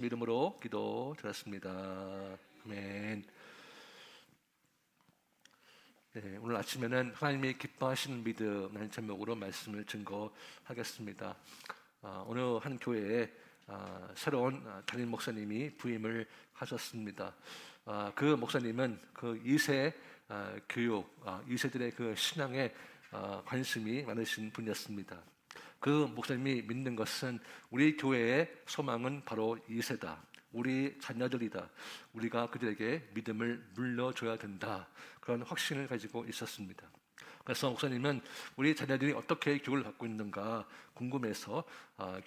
이름으로 기도 드렸습니다. 아멘. 네, 오늘 아침에는 하나님이 기뻐하시는 믿음이라는 제목으로 말씀을 증거하겠습니다. 어느 한 교회에 새로운 담임 목사님이 부임을 하셨습니다. 그 목사님은 그 2세 교육, 2세들의 그 신앙에 관심이 많으신 분이었습니다. 그 목사님이 믿는 것은 우리 교회의 소망은 바로 2세다. 우리 자녀들이다. 우리가 그들에게 믿음을 물려줘야 된다. 그런 확신을 가지고 있었습니다. 그래서 목사님은 우리 자녀들이 어떻게 교육을 받고 있는가 궁금해서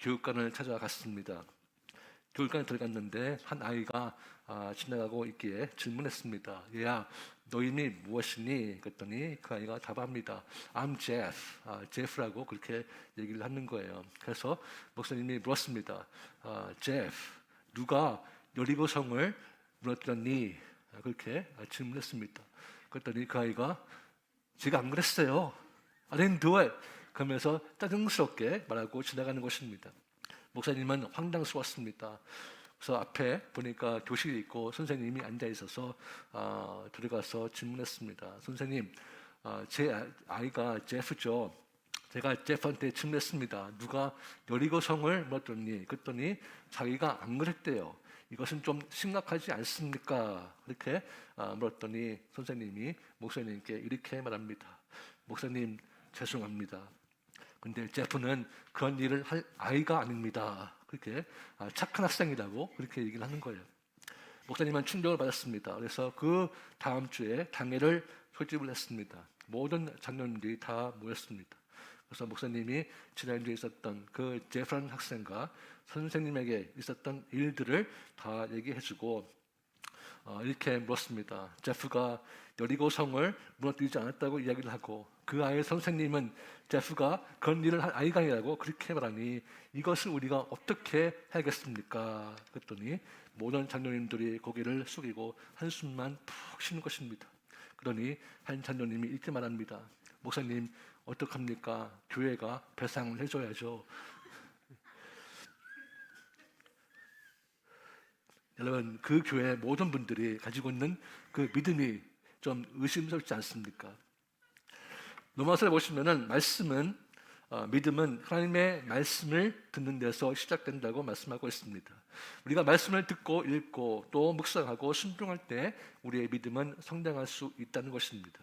교육관을 찾아갔습니다. 교육관에 들어갔는데 한 아이가 지나가고 있기에 질문했습니다. 얘야, 너 이름이 무엇이니? 그랬더니 그 아이가 답합니다. I'm Jeff. Jeff라고 그렇게 얘기를 하는 거예요. 그래서 목사님이 물었습니다. Jeff, 누가 여리고성을 무너뜨렸니? 그렇게 질문했습니다. 그랬더니 그 아이가 제가 안 그랬어요. I didn't do it. 그러면서 짜증스럽게 말하고 지나가는 것입니다. 목사님은 황당스러웠습니다. 그래서 앞에 보니까 교실이 있고 선생님이 앉아 있어서 들어가서 질문했습니다. 선생님, 제 아이가 제프죠. 제가 제프한테 질문했습니다. 누가 여리고성을 무너뜨렸니? 그랬더니 자기가 안 그랬대요. 이것은 좀 심각하지 않습니까? 이렇게 물었더니 선생님이 목사님께 이렇게 말합니다. 목사님, 죄송합니다. 근데 제프는 그런 일을 할 아이가 아닙니다. 그렇게 착한 학생이라고 그렇게 얘기를 하는 거예요. 목사님은 충격을 받았습니다. 그래서 그 다음 주에 당회를 소집을 했습니다. 모든 장로님들이 다 모였습니다. 그래서 목사님이 지난주에 있었던 그 제프라는 학생과 선생님에게 있었던 일들을 다 얘기해주고 이렇게 물었습니다. 제프가 여리고성을 무너뜨리지 않았다고 이야기를 하고 그 아이의 선생님은 제프가 그런 일을 할 아이가 아니라고 그렇게 말하니 이것을 우리가 어떻게 해야겠습니까? 그랬더니 모든 장로님들이 고개를 숙이고 한숨만 푹 쉬는 것입니다. 그러니 한 장로님이 이렇게 말합니다. 목사님, 어떡합니까? 교회가 배상을 해줘야죠. 여러분, 그 교회 모든 분들이 가지고 있는 그 믿음이 좀 의심스럽지 않습니까? 로마서를 보시면은 말씀은 믿음은 하나님의 말씀을 듣는 데서 시작된다고 말씀하고 있습니다. 우리가 말씀을 듣고 읽고 또 묵상하고 순종할 때 우리의 믿음은 성장할 수 있다는 것입니다.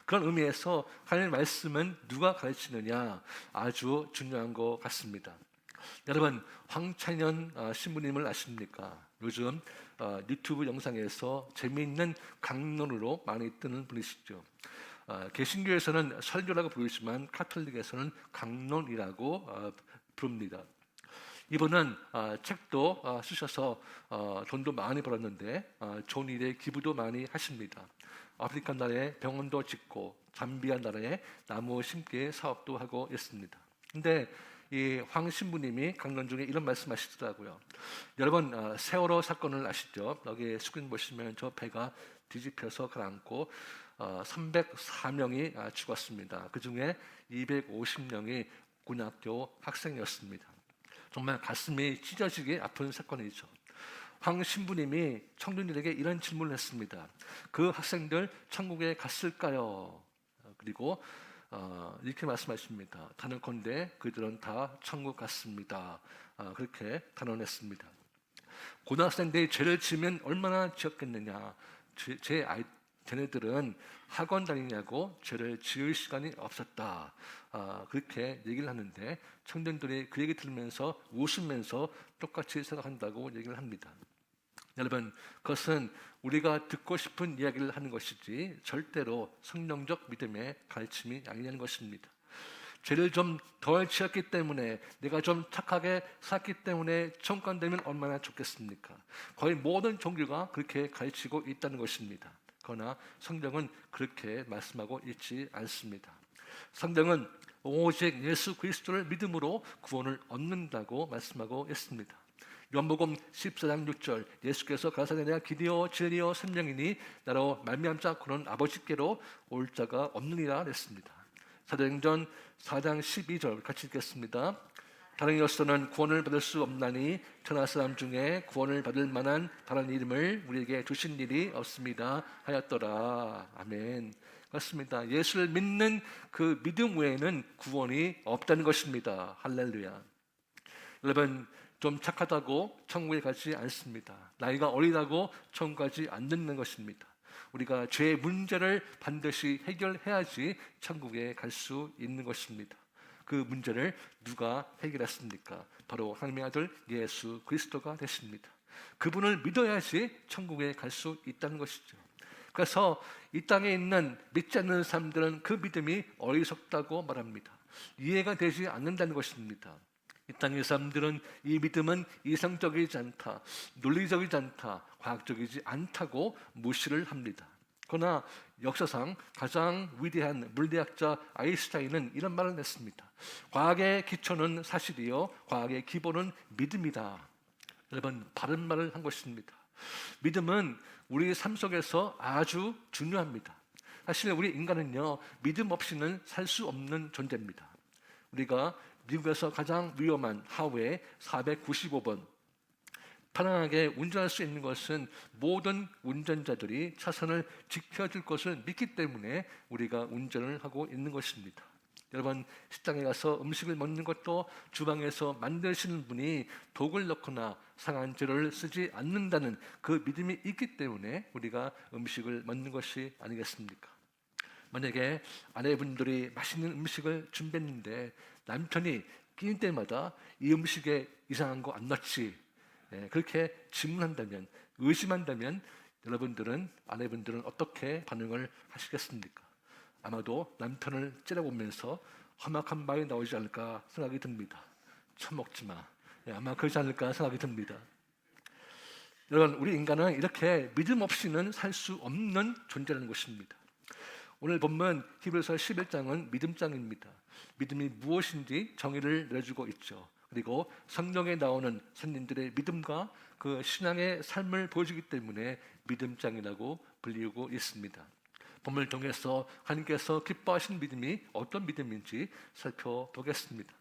그런 의미에서 하나님의 말씀은 누가 가르치느냐 아주 중요한 것 같습니다. 여러분, 황찬현 신부님을 아십니까? 요즘 유튜브 영상에서 재미있는 강론으로 많이 뜨는 분이시죠. 개신교에서는 설교라고 부르지만 카톨릭에서는 강론이라고 부릅니다. 이분은 책도 쓰셔서 돈도 많이 벌었는데 좋은 일에 기부도 많이 하십니다. 아프리카 나라에 병원도 짓고 잠비아 나라에 나무 심기 사업도 하고 있습니다. 근데 이 황 신부님이 강론 중에 이런 말씀하시더라고요. 여러분, 세월호 사건을 아시죠? 여기 스크린 보시면 저 배가 뒤집혀서 가라앉고 304명이 죽었습니다. 그 중에 250명이 고등학교 학생이었습니다. 정말 가슴이 찢어지게 아픈 사건이죠. 황 신부님이 청중들에게 이런 질문을 했습니다. 그 학생들 천국에 갔을까요? 그리고 이렇게 말씀하십니다. 단언컨대 그들은 다 천국 갔습니다. 그렇게 단언했습니다. 고등학생들이 죄를 지으면 얼마나 지었겠느냐. 쟤네들은 학원 다니냐고 죄를 지을 시간이 없었다. 그렇게 얘기를 하는데 청년들이 그 얘기 들으면서 웃으면서 똑같이 생각한다고 얘기를 합니다. 여러분, 그것은 우리가 듣고 싶은 이야기를 하는 것이지 절대로 성령적 믿음의 가르침이 아니라는 것입니다. 죄를 좀 덜 지었기 때문에 내가 좀 착하게 살기 때문에 천국 간다면 얼마나 좋겠습니까? 거의 모든 종교가 그렇게 가르치고 있다는 것입니다. 그러나 성경은 그렇게 말씀하고 있지 않습니다. 성경은 오직 예수 그리스도를 믿음으로 구원을 얻는다고 말씀하고 있습니다. 요한복음 14장 6절 예수께서 가라사대 내가 길이요 진리요 생명이니 나로 말미암자 그는 아버지께로 올 자가 없느니라 그랬습니다. 사도행전 4장 12절 같이 읽겠습니다. 다른 이로서는 구원을 받을 수 없나니 천하 사람 중에 구원을 받을 만한 다른 이름을 우리에게 주신 일이 없습니다 하였더라. 아멘. 그렇습니다. 예수를 믿는 그 믿음 외에는 구원이 없다는 것입니다. 할렐루야. 여러분, 좀 착하다고 천국에 가지 않습니다. 나이가 어리다고 천국 가지 않는 것입니다. 우리가 죄의 문제를 반드시 해결해야지 천국에 갈 수 있는 것입니다. 그 문제를 누가 해결했습니까? 바로 하나님의 아들 예수 그리스도가 되십니다. 그분을 믿어야지 천국에 갈 수 있다는 것이죠. 그래서 이 땅에 있는 믿지 않는 사람들은 그 믿음이 어리석다고 말합니다. 이해가 되지 않는다는 것입니다. 이 땅의 사람들은 이 믿음은 이성적이지 않다, 논리적이지 않다, 과학적이지 않다고 무시를 합니다. 그러나 역사상 가장 위대한 물리학자 아인슈타인은 이런 말을 했습니다. 과학의 기초는 사실이요, 과학의 기본은 믿음이다. 여러분, 바른 말을 한 것입니다. 믿음은 우리 삶 속에서 아주 중요합니다. 사실 우리 인간은요, 믿음 없이는 살 수 없는 존재입니다. 우리가 미국에서 가장 위험한 하우에 495번 편안하게 운전할 수 있는 것은 모든 운전자들이 차선을 지켜줄 것을 믿기 때문에 우리가 운전을 하고 있는 것입니다. 여러분, 식당에 가서 음식을 먹는 것도 주방에서 만드시는 분이 독을 넣거나 상한 재료를 쓰지 않는다는 그 믿음이 있기 때문에 우리가 음식을 먹는 것이 아니겠습니까? 만약에 아내분들이 맛있는 음식을 준비했는데 남편이 끼니 때마다 이 음식에 이상한 거 안 넣지? 그렇게 질문한다면, 의심한다면 여러분들은, 아내분들은 어떻게 반응을 하시겠습니까? 아마도 남편을 째려보면서 험악한 말이 나오지 않을까 생각이 듭니다. 처먹지 마. 아마 그러지 않을까 생각이 듭니다. 여러분, 우리 인간은 이렇게 믿음 없이는 살 수 없는 존재라는 것입니다. 오늘 본문 히브리서 11장은 믿음장입니다. 믿음이 무엇인지 정의를 내주고 있죠. 그리고 성경에 나오는 선진들의 믿음과 그 신앙의 삶을 보여주기 때문에 믿음장이라고 불리고 있습니다. 본문을 통해서 하나님께서 기뻐하신 믿음이 어떤 믿음인지 살펴보겠습니다.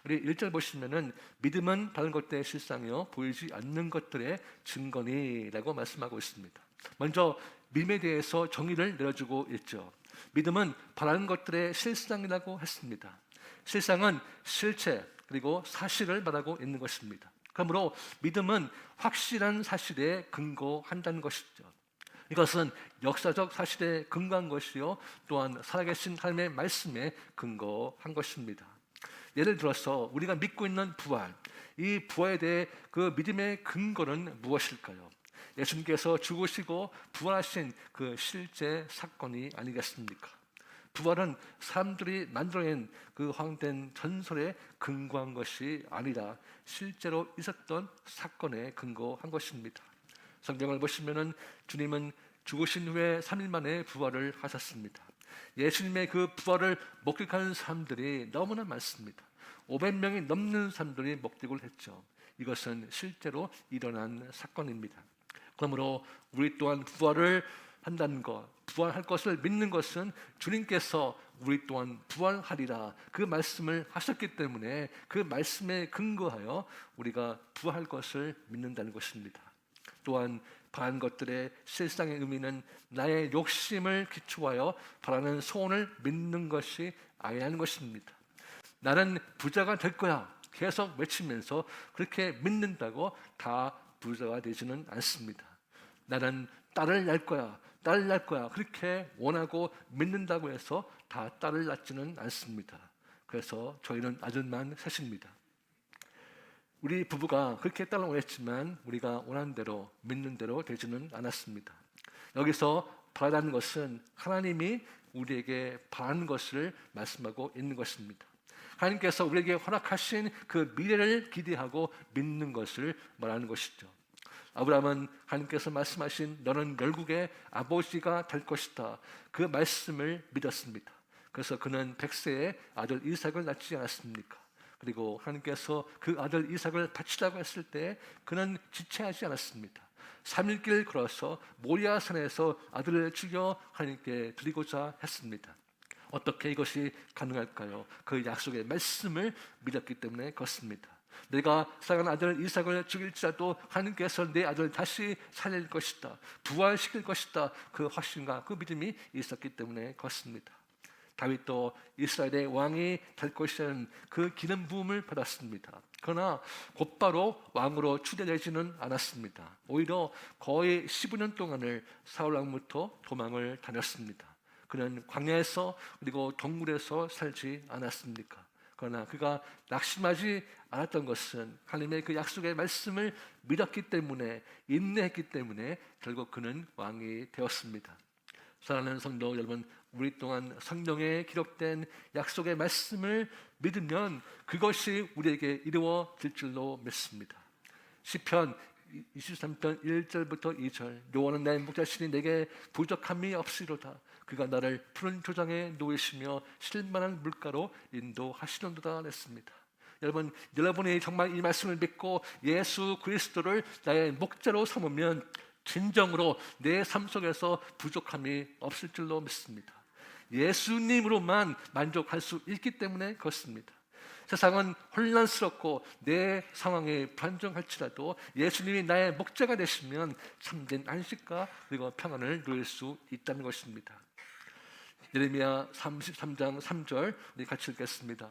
우리 1절 보시면은 믿음은 다른 것들의 실상이요 보이지 않는 것들의 증거니라고 말씀하고 있습니다. 먼저 믿음에 대해서 정의를 내려주고 있죠. 믿음은 바라는 것들의 실상이라고 했습니다. 실상은 실체 그리고 사실을 말하고 있는 것입니다. 그러므로 믿음은 확실한 사실에 근거한다는 것이죠. 이것은 역사적 사실에 근거한 것이요 또한 살아계신 하나님의 말씀에 근거한 것입니다. 예를 들어서 우리가 믿고 있는 부활, 이 부활에 대해 그 믿음의 근거는 무엇일까요? 예수님께서 죽으시고 부활하신 그 실제 사건이 아니겠습니까? 부활은 사람들이 만들어낸 그 허황된 전설에 근거한 것이 아니라 실제로 있었던 사건에 근거한 것입니다. 성경을 보시면은 주님은 죽으신 후에 3일 만에 부활을 하셨습니다. 예수님의 그 부활을 목격하는 사람들이 너무나 많습니다. 500명이 넘는 사람들이 목격을 했죠. 이것은 실제로 일어난 사건입니다. 그러므로 우리 또한 부활을 한다는 것, 부활할 것을 믿는 것은 주님께서 우리 또한 부활하리라 그 말씀을 하셨기 때문에 그 말씀에 근거하여 우리가 부활할 것을 믿는다는 것입니다. 또한 바라는 것들의 실상의 의미는 나의 욕심을 기초하여 바라는 소원을 믿는 것이 아니라는 것입니다. 나는 부자가 될 거야 계속 외치면서 그렇게 믿는다고 다 부자가 되지는 않습니다. 나는 딸을 낳을 거야, 딸을 낳을 거야 그렇게 원하고 믿는다고 해서 다 딸을 낳지는 않습니다. 그래서 저희는 아들만 셋입니다. 우리 부부가 그렇게 딸을 원했지만 우리가 원하는 대로 믿는 대로 되지는 않았습니다. 여기서 바라는 것은 하나님이 우리에게 바라는 것을 말씀하고 있는 것입니다. 하나님께서 우리에게 허락하신 그 미래를 기대하고 믿는 것을 말하는 것이죠. 아브라함은 하나님께서 말씀하신 너는 결국에 아버지가 될 것이다 그 말씀을 믿었습니다. 그래서 그는 100세에 아들 이삭을 낳지 않았습니까? 그리고 하나님께서 그 아들 이삭을 바치라고 했을 때 그는 지체하지 않았습니다. 3일 길 걸어서 모리아산에서 아들을 죽여 하나님께 드리고자 했습니다. 어떻게 이것이 가능할까요? 그 약속의 말씀을 믿었기 때문에 그렇습니다. 내가 사랑하는 아들 이삭을 죽일지라도 하나님께서 내 아들을 다시 살릴 것이다, 부활시킬 것이다, 그 확신과 그 믿음이 있었기 때문에 그렇습니다. 다윗도 이스라엘의 왕이 될 것이라는 그 기름 부음을 받았습니다. 그러나 곧바로 왕으로 추대되지는 않았습니다. 오히려 거의 15년 동안을 사울 왕부터 도망을 다녔습니다. 그는 광야에서 그리고 동굴에서 살지 않았습니까? 그러나 그가 낙심하지 않았던 것은 하나님의 그 약속의 말씀을 믿었기 때문에, 인내했기 때문에 결국 그는 왕이 되었습니다. 사랑하는 성도 여러분, 우리 또한 성경에 기록된 약속의 말씀을 믿으면 그것이 우리에게 이루어질 줄로 믿습니다. 시편 23편 1절부터 2절, 여호와는 나의 목자시니 내게 부족함이 없으리로다. 그가 나를 푸른 조장에 놓이시며 쉴만한 물가로 인도하시는도다 했습니다. 여러분이 정말 이 말씀을 믿고 예수 그리스도를 나의 목자로 삼으면 진정으로 내 삶 속에서 부족함이 없을 줄로 믿습니다. 예수님으로만 만족할 수 있기 때문에 그렇습니다. 세상은 혼란스럽고 내 상황에 불안정할지라도 예수님이 나의 목자가 되시면 참된 안식과 그리고 평안을 누릴 수 있다는 것입니다. 예레미야 33장 3절 우리 같이 읽겠습니다.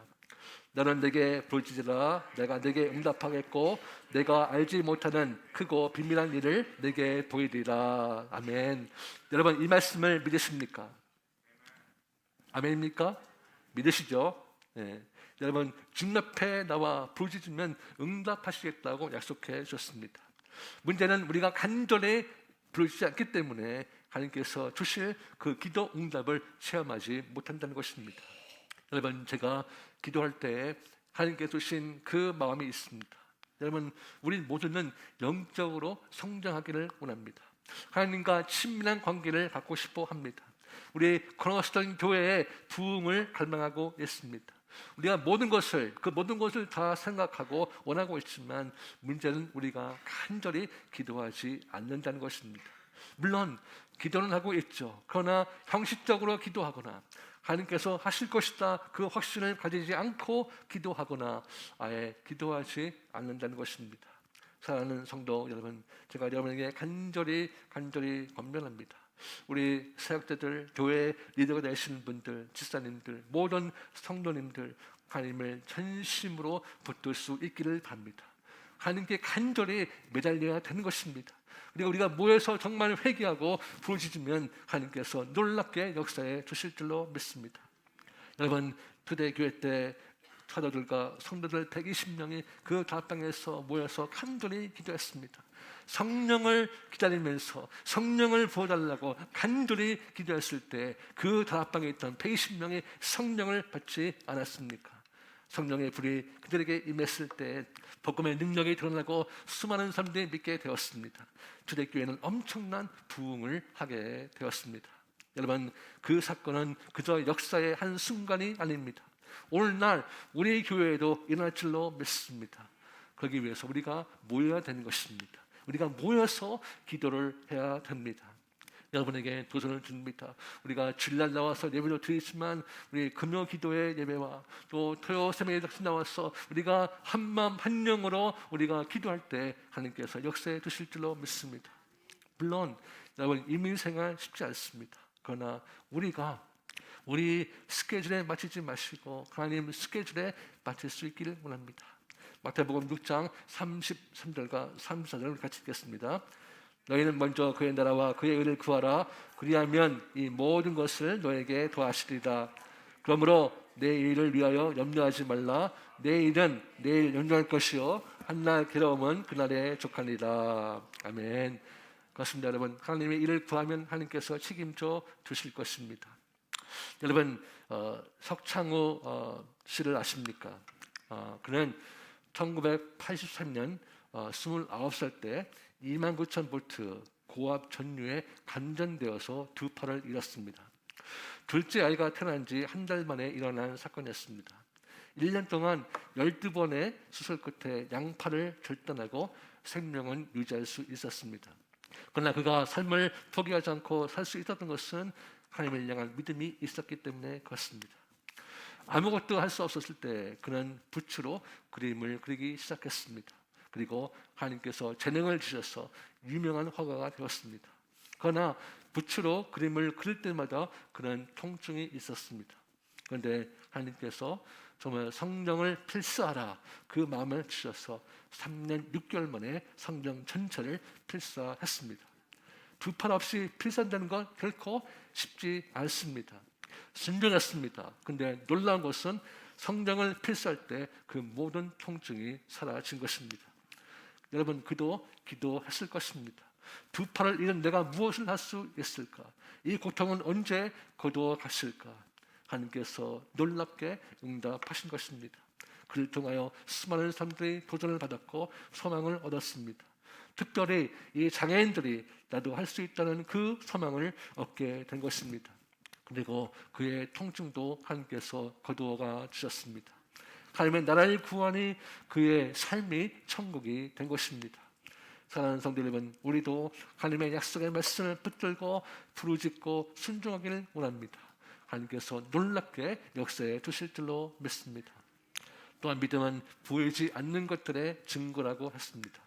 너는 내게 부르짖으라, 내가 내게 응답하겠고 내가 알지 못하는 크고 비밀한 일을 내게 보이리라. 아멘. 여러분, 이 말씀을 믿으십니까? 아멘입니까? 믿으시죠? 네. 여러분, 주 앞에 나와 부르짖으면 응답하시겠다고 약속해 주셨습니다. 문제는 우리가 간절히 부르짖지 않기 때문에 하나님께서 주실 그 기도 응답을 체험하지 못한다는 것입니다. 여러분, 제가 기도할 때 하나님께서 주신 그 마음이 있습니다. 여러분, 우리 모두는 영적으로 성장하기를 원합니다. 하나님과 친밀한 관계를 갖고 싶어 합니다. 우리 코너스턴 교회의 부흥을 갈망하고 있습니다. 우리가 모든 것을 다 생각하고 원하고 있지만 문제는 우리가 간절히 기도하지 않는다는 것입니다. 물론 기도는 하고 있죠. 그러나 형식적으로 기도하거나 하나님께서 하실 것이다 그 확신을 가지지 않고 기도하거나 아예 기도하지 않는다는 것입니다. 사랑하는 성도 여러분, 제가 여러분에게 간절히 권면합니다. 우리 사역자들, 교회 리더가 되시는 분들, 집사님들, 모든 성도님들, 하나님을 전심으로 붙들 수 있기를 바랍니다. 하나님께 간절히 매달려야 되는 것입니다. 그리고 우리가 모여서 정말 회개하고 부르짖으면 하나님께서 놀랍게 역사해 주실 줄로 믿습니다. 여러분, 초대교회 때 사도들과 성도들 120명이 그 다락방에서 모여서 간절히 기도했습니다. 성령을 기다리면서 성령을 부어달라고 간절히 기도했을 때 그 다락방에 있던 120명이 성령을 받지 않았습니까? 성령의 불이 그들에게 임했을 때 복음의 능력이 드러나고 수많은 사람들이 믿게 되었습니다. 초대교회는 엄청난 부흥을 하게 되었습니다. 여러분, 그 사건은 그저 역사의 한 순간이 아닙니다. 오늘날 우리 교회에도 일어날 줄로 믿습니다. 그러기 위해서 우리가 모여야 되는 것입니다. 우리가 모여서 기도를 해야 됩니다. 여러분에게 도전을 줍니다. 우리가 주일날 나와서 예배도 드리지만 우리 금요 기도의 예배와 또 토요 새벽에 나와서 우리가 한마음 한영으로 우리가 기도할 때 하나님께서 역사해 주실 줄로 믿습니다. 물론 여러분, 이민생활 쉽지 않습니다. 그러나 우리 스케줄에 맞추지 마시고 하나님 스케줄에 맞출 수 있기를 원합니다. 마태복음 6장 33절과 34절을 같이 읽겠습니다. 너희는 먼저 그의 나라와 그의 의를 구하라. 그리하면 이 모든 것을 너에게 더하시리라. 그러므로 내 일을 위하여 염려하지 말라. 내 일은 내일 염려할 것이요 한날 괴로움은 그날에 족하리라. 아멘. 그렇습니다. 여러분, 하나님의 일을 구하면 하나님께서 책임져 주실 것입니다. 여러분, 석창호 씨를 아십니까? 그는 1983년 29살 때 29,000V 고압 전류에 감전되어서 두 팔을 잃었습니다. 둘째 아이가 태어난 지 한 달 만에 일어난 사건이었습니다. 1년 동안 12번의 수술 끝에 양팔을 절단하고 생명은 유지할 수 있었습니다. 그러나 그가 삶을 포기하지 않고 살 수 있었던 것은 하나님을 향한 믿음이 있었기 때문에 그렇습니다. 아무것도 할 수 없었을 때 그는 붓으로 그림을 그리기 시작했습니다. 그리고 하나님께서 재능을 주셔서 유명한 화가가 되었습니다. 그러나 붓으로 그림을 그릴 때마다 그는 통증이 있었습니다. 그런데 하나님께서 정말 성령을 필사하라 그 마음을 주셔서 3년 6개월 만에 성령 전체를 필사했습니다. 두 팔 없이 필사한다는 건 결코 쉽지 않습니다. 순종했습니다. 근데 놀라운 것은 성령을 필사할 때 그 모든 통증이 사라진 것입니다. 여러분, 그도 기도했을 것입니다. 두 팔을 잃은 내가 무엇을 할 수 있을까? 이 고통은 언제 거두어갔을까? 하나님께서 놀랍게 응답하신 것입니다. 그를 통하여 수많은 사람들이 도전을 받았고 소망을 얻었습니다. 특별히 이 장애인들이 나도 할 수 있다는 그 소망을 얻게 된 것입니다. 그리고 그의 통증도 하나님께서 거두어가 주셨습니다. 하나님의 나라를 구하니 그의 삶이 천국이 된 것입니다. 사랑하는 성도 여러분, 우리도 하나님의 약속의 말씀을 붙들고 부르짖고 순종하기를 원합니다. 하나님께서 놀랍게 역사해 주실 줄로 믿습니다. 또한 믿음은 보이지 않는 것들의 증거라고 했습니다.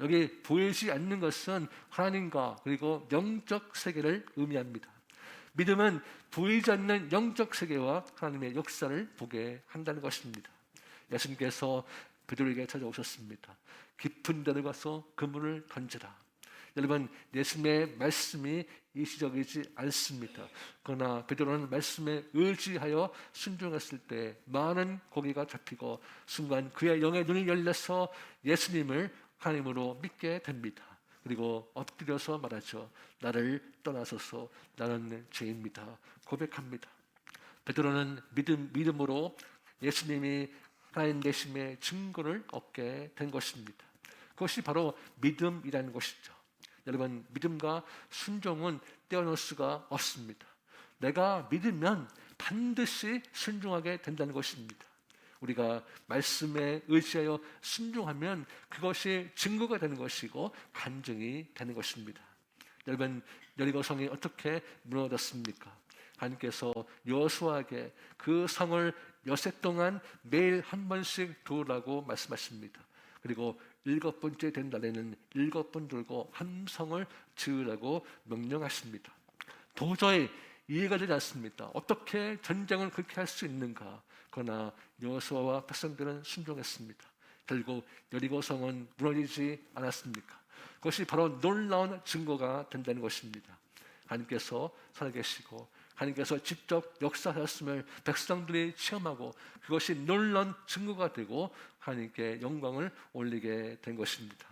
여기 보이지 않는 것은 하나님과 그리고 영적 세계를 의미합니다. 믿음은 보이지 않는 영적 세계와 하나님의 역사를 보게 한다는 것입니다. 예수님께서 베드로에게 찾아오셨습니다. 깊은 데로 가서 그물을 던지라. 여러분, 예수님의 말씀이 일시적이지 않습니다. 그러나 베드로는 말씀에 의지하여 순종했을 때 많은 고기가 잡히고 순간 그의 영의 눈이 열려서 예수님을 하나님으로 믿게 됩니다. 그리고 엎드려서 말하죠. 나를 떠나소서, 나는 죄인입니다. 고백합니다. 베드로는 믿음으로 예수님이 하나님 되심의 증거를 얻게 된 것입니다. 그것이 바로 믿음이라는 것이죠. 여러분, 믿음과 순종은 떼어놓을 수가 없습니다. 내가 믿으면 반드시 순종하게 된다는 것입니다. 우리가 말씀에 의지하여 순종하면 그것이 증거가 되는 것이고 간증이 되는 것입니다. 여러분, 여리고성이 어떻게 무너졌습니까? 하나님께서 여호수아에게 그 성을 여세 동안 매일 한 번씩 두으라고 말씀하십니다. 그리고 7번째 된 날에는 7번 들고 한 성을 지으라고 명령하십니다. 도저히 이해가 되지 않습니다. 어떻게 전쟁을 그렇게 할 수 있는가? 그러나 여호수아와 백성들은 순종했습니다. 결국 여리고성은 무너지지 않았습니까? 그것이 바로 놀라운 증거가 된다는 것입니다. 하나님께서 살아계시고 하나님께서 직접 역사하셨음을 백성들이 체험하고 그것이 놀라운 증거가 되고 하나님께 영광을 올리게 된 것입니다.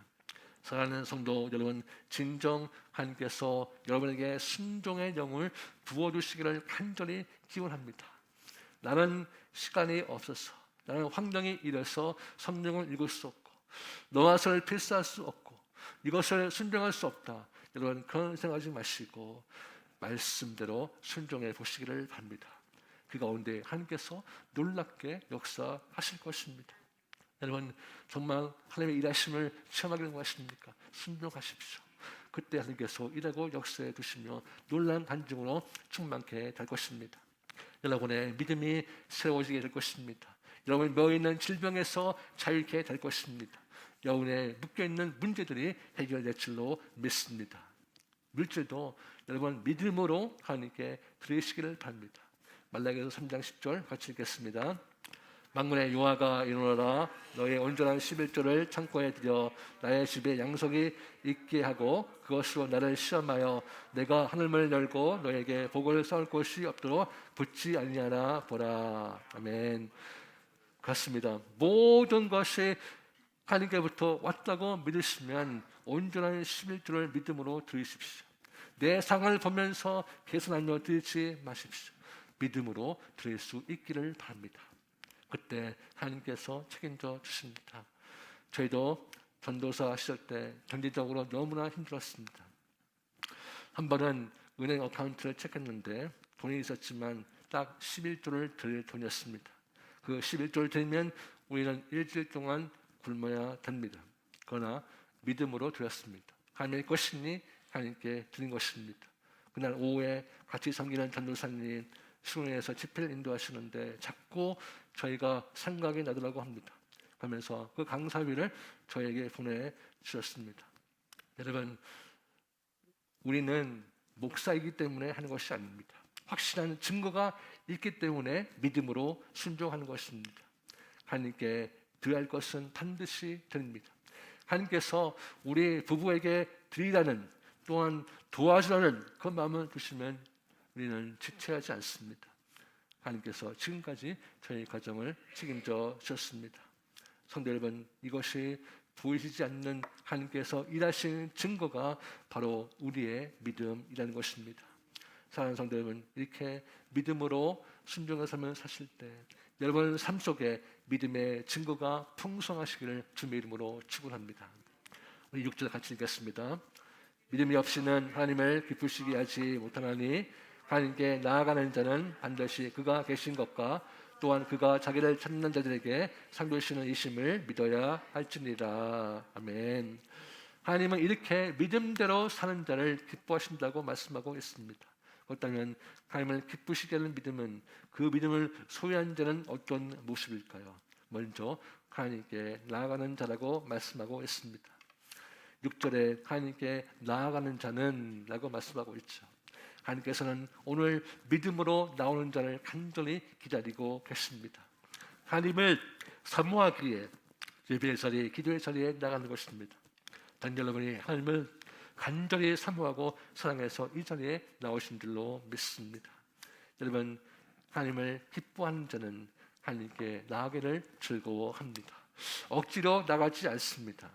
사랑하는 성도 여러분, 진정 하나님께서 여러분에게 순종의 영을 부어주시기를 간절히 기원합니다. 나는 시간이 없어서, 나는 환경이 이래서 성경을 읽을 수 없고 너와 저를 필사할 수 없고 이것을 순종할 수 없다. 여러분, 그런 생각하지 마시고 말씀대로 순종해 보시기를 바랍니다. 그 가운데 하나님께서 놀랍게 역사하실 것입니다. 여러분, 정말 하나님의 일하심을 체험하기를 원하십니까? 순종하십시오. 그때 하나님께서 일하고 역사해 두시며 놀라운 간증으로 충만케 될 것입니다. 여러분의 믿음이 새로워지게 될 것입니다. 여러분이 놓여있는 질병에서 자유케 될 것입니다. 여러분의 묶여있는 문제들이 해결될 줄로 믿습니다. 물질도 여러분 믿음으로 하나님께 드리시기를 바랍니다. 말라기서 3장 10절 같이 읽겠습니다. 만군의 여호와가 이르노라, 너의 온전한 11조를 창고에 들여 나의 집에 양석이 있게 하고 그것으로 나를 시험하여 내가 하늘문을 열고 너에게 복을 쌓을 곳이 없도록 붙지 아니하나 보라. 아멘. 그렇습니다. 모든 것이 하나님께부터 왔다고 믿으시면 온전한 11조를 믿음으로 드리십시오. 내 상을 보면서 계산하며 드리지 마십시오. 믿음으로 드릴 수 있기를 바랍니다. 그때 하나님께서 책임져 주십니다. 저희도 전도사 시절 때 경제적으로 너무나 힘들었습니다. 한 번은 은행 어카운트를 체크했는데 돈이 있었지만 딱 11조를 드릴 돈이었습니다. 그 11조를 드리면 우리는 일주일 동안 굶어야 됩니다. 그러나 믿음으로 드렸습니다. 하나님의 것이니 하나님께 드린 것입니다. 그날 오후에 같이 섬기는 전도사님 수련회에서 집회를 인도하시는데 자꾸 저희가 생각이 나더라고 합니다. 그러면서 그 강사위를 저에게 보내주셨습니다. 여러분, 우리는 목사이기 때문에 하는 것이 아닙니다. 확실한 증거가 있기 때문에 믿음으로 순종하는 것입니다. 하나님께 드릴 것은 반드시 드립니다. 하나님께서 우리 부부에게 드리라는, 또한 도와주라는 그 마음을 주시면 우리는 지체하지 않습니다. 하나님께서 지금까지 저희 가정을 책임져 주셨습니다. 성도 여러분, 이것이 보이지 않는 하나님께서 일하시는 증거가 바로 우리의 믿음이라는 것입니다. 사랑하는 성도 여러분, 이렇게 믿음으로 순종의 삶을 사실 때 여러분 삶 속에 믿음의 증거가 풍성하시기를 주님의 이름으로 축원합니다. 우리 6절 같이 읽겠습니다. 믿음이 없이는 하나님을 기쁘시게 하지 못하나니 하나님께 나아가는 자는 반드시 그가 계신 것과 또한 그가 자기를 찾는 자들에게 상 주시는 이심을 믿어야 할지니라. 아멘. 하나님은 이렇게 믿음대로 사는 자를 기뻐하신다고 말씀하고 있습니다. 그렇다면 하나님을 기쁘시게 하는 믿음은, 그 믿음을 소유한 자는 어떤 모습일까요? 먼저 하나님께 나아가는 자라고 말씀하고 있습니다. 6절에 하나님께 나아가는 자는 라고 말씀하고 있죠. 하나님께서는 오늘 믿음으로 나오는 자를 간절히 기다리고 계십니다. 하나님을 사모하기에 예배의 자리에, 기도의 자리에 나가는 것입니다. 단 여러분이 하나님을 간절히 사모하고 사랑해서 이 자리에 나오신 줄로 믿습니다. 여러분, 하나님을 기뻐하는 자는 하나님께 나아가기를 즐거워합니다. 억지로 나가지 않습니다.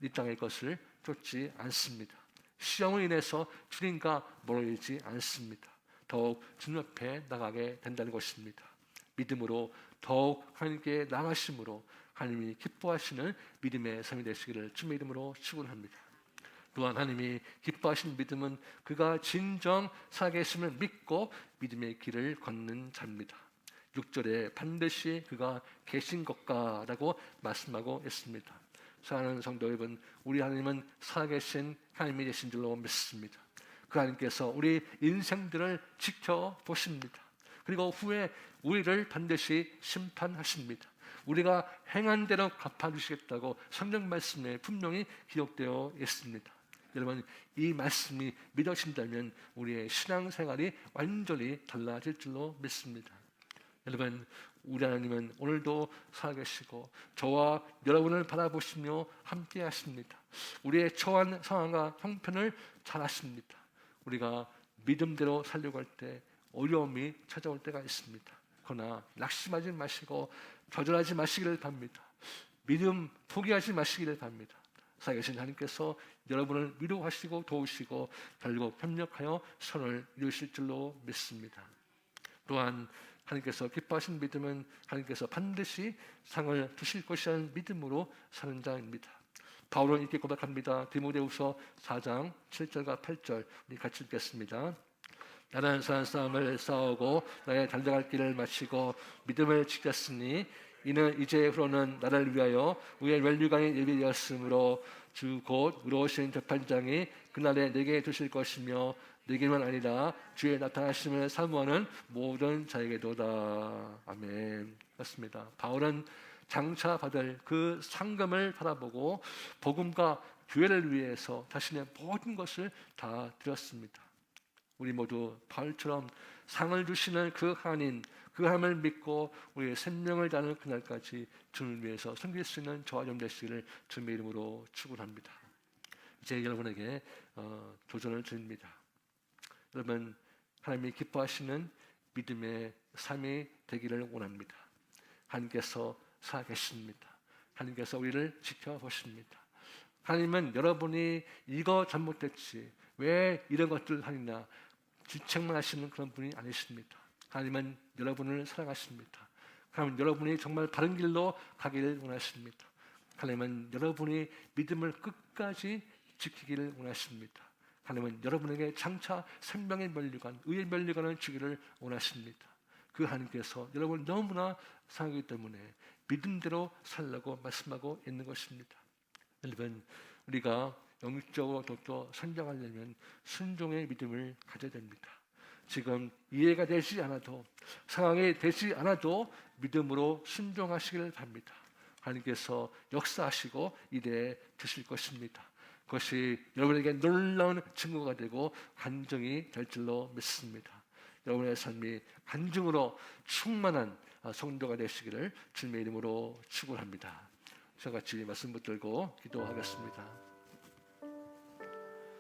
이 땅의 것을 쫓지 않습니다. 시험을 인해서 주님과 멀어지지 않습니다. 더욱 주님 앞에 나가게 된다는 것입니다. 믿음으로 더욱 하나님께 나가심으로 하나님이 기뻐하시는 믿음의 삶이 되시기를 주님의 이름으로 축원합니다. 또한 하나님이 기뻐하시는 믿음은 그가 진정 살아계심을 믿고 믿음의 길을 걷는 자입니다. 6절에 반드시 그가 계신 것과 라고 말씀하고 있습니다. 사랑하는 성도 여러분, 우리 하나님은 살아계신 하나님이 되신 줄로 믿습니다. 그 하나님께서 우리 인생들을 지켜보십니다. 그리고 후에 우리를 반드시 심판하십니다. 우리가 행한 대로 갚아주시겠다고 성경 말씀에 분명히 기록되어 있습니다. 여러분, 이 말씀이 믿어진다면 우리의 신앙생활이 완전히 달라질 줄로 믿습니다. 여러분, 우리 하나님은 오늘도 살아계시고 저와 여러분을 바라보시며 함께 하십니다. 우리의 처한 상황과 형편을 잘 아십니다. 우리가 믿음대로 살려고 할 때 어려움이 찾아올 때가 있습니다. 그러나 낙심하지 마시고 좌절하지 마시기를 바랍니다. 믿음 포기하지 마시기를 바랍니다. 살아계신 하나님께서 여러분을 위로하시고 도우시고 결국 협력하여 선을 이루실 줄로 믿습니다. 또한 하나님께서 기뻐하신 믿음은 하나님께서 반드시 상을 주실 것이라는 믿음으로 사는 자입니다. 바울은 이렇게 고백합니다. 디모데후서 4장 7절과 8절 우리 같이 읽겠습니다. 나는 선한 싸움을 싸우고 나의 달려갈 길을 마치고 믿음을 지켰으니 이는 이제후로는 나를 위하여 위의 멸류관이 예비되었으므로 주 곧 의로우신 재판장이 그날에 내게 주실 것이며 내게만 아니라 주의 나타나심을 사모하는 모든 자에게도다. 아멘. 그렇습니다. 바울은 장차 받을 그 상금을 바라보고 복음과 교회를 위해서 자신의 모든 것을 다 드렸습니다. 우리 모두 바울처럼 상을 주시는 그 하나님, 그 하나님을 믿고 우리의 생명을 다하는 그날까지 주님을 위해서 섬길 수 있는 저와 여러분 되시기를 주님의 이름으로 축원합니다. 이제 여러분에게 도전을 드립니다. 여러분, 하나님이 기뻐하시는 믿음의 삶이 되기를 원합니다. 하나님께서 살아계십니다. 하나님께서 우리를 지켜보십니다. 하나님은 여러분이 이거 잘못됐지 왜 이런 것들을 하느냐 질책만 하시는 그런 분이 아니십니다. 하나님은 여러분을 사랑하십니다. 하나님은 여러분이 정말 바른 길로 가기를 원하십니다. 하나님은 여러분이 믿음을 끝까지 지키기를 원하십니다. 하나님은 여러분에게 장차 생명의 멸류관, 의의 멸류관을 주기를 원하십니다. 그 하나님께서 여러분을 너무나 사랑하기 때문에 믿음대로 살라고 말씀하고 있는 것입니다. 여러분, 우리가 영적으로 더욱더 성장하려면 순종의 믿음을 가져야 됩니다. 지금 이해가 되지 않아도, 상황이 되지 않아도 믿음으로 순종하시길 바랍니다. 하나님께서 역사하시고 일해 주실 것입니다. 그것이 여러분에게 놀라운 증거가 되고 간증이 될 줄로 믿습니다. 여러분의 삶이 간증으로 충만한 성도가 되시기를 주님의 이름으로 축원합니다. 저같이 말씀 붙들고 기도하겠습니다.